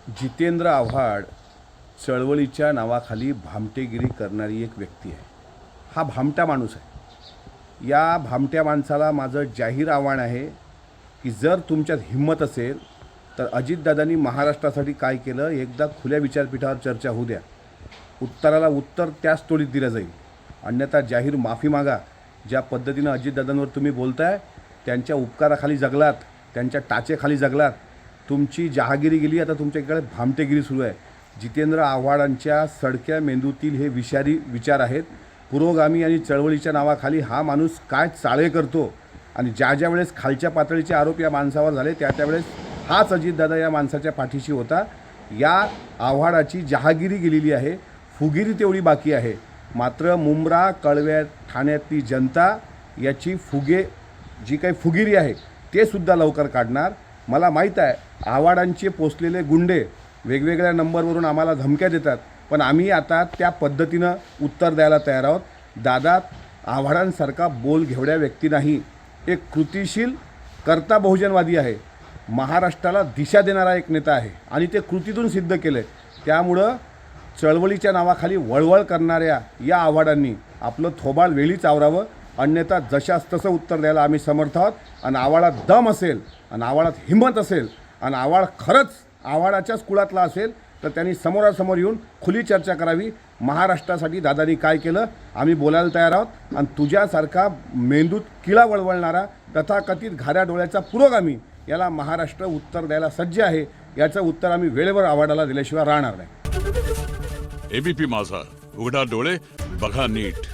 जितेंद्र आव्हाड चळवळीच्या नावाखाली भामटेगिरी करणारी एक व्यक्ती आहे. हा भामटा माणूस आहे. या भामट्या माणसाला माझं जाहीर आव्हान आहे की जर तुमच्यात हिंमत असेल तर अजितदादांनी महाराष्ट्रासाठी काय केलं एकदा खुल्या विचारपीठावर चर्चा होऊ द्या. उत्तराला उत्तर त्याच तोडीत दिलं जाईल. अन्यथा जाहीर माफी मागा. ज्या पद्धतीनं अजितदादांवर तुम्ही बोलताय त्यांच्या उपकाराखाली जगलात, त्यांच्या टाचेखाली जगलात. तुमची जहागिरी गेली, आता तुमच्याकडे भामटेगिरी सुरू आहे. जितेंद्र आव्हाडांच्या सडक्या मेंदूतील हे विषारी विचार आहेत. पुरोगामी आणि चळवळीच्या नावाखाली हा माणूस काय चाळे करतो आणि ज्या वेळेस खालच्या पातळीचे आरोप या माणसावर झाले त्यावेळेस हाच अजितदादा या माणसाच्या पाठीशी होता. या आव्हाडाची जहागिरी गेलेली आहे, फुगिरी तेवढी बाकी आहे. मात्र मुंब्रा, कळव्या, ठाण्यातली जनता याची जी काही फुगिरी आहे ते सुद्धा लवकर काढणार. मला माहीत आहे आव्हाडांचे पोचलेले गुंडे वेगवेगळ्या नंबरवरून आम्हाला धमक्या देतात, पण आम्ही आता त्या पद्धतीनं उत्तर द्यायला तयार आहोत. दादा आव्हाडांसारखा बोल घेवड्या व्यक्ती नाही, एक कृतिशील कर्ता बहुजनवादी आहे. महाराष्ट्राला दिशा देणारा एक नेता आहे आणि ते कृतीतून सिद्ध केलं आहे. त्यामुळं चळवळीच्या नावाखाली वळवळ करणाऱ्या या आव्हाडांनी आपलं थोबाड वेळीच आवरावं. अन्यथा जशास तसं उत्तर द्यायला आम्ही समर्थ आहोत. आणि आव्हाडात दम असेल आणि आव्हाडात हिंमत असेल आणि आव्हाड खरंच आव्हाडाच्याच कुळातला असेल तर त्यांनी समोरासमोर येऊन खुली चर्चा करावी. महाराष्ट्रासाठी दादांनी काय केलं आम्ही बोलायला तयार आहोत. आणि तुझ्यासारखा मेंदूत किळा वळवळणारा तथाकथित घाऱ्या डोळ्याचा पुरोगामी याला महाराष्ट्र उत्तर द्यायला सज्ज आहे. याचं उत्तर आम्ही वेळेवर आव्हाडाला दिल्याशिवाय राहणार नाही. एबीपी माझा, उघडा डोळे बघा नीट.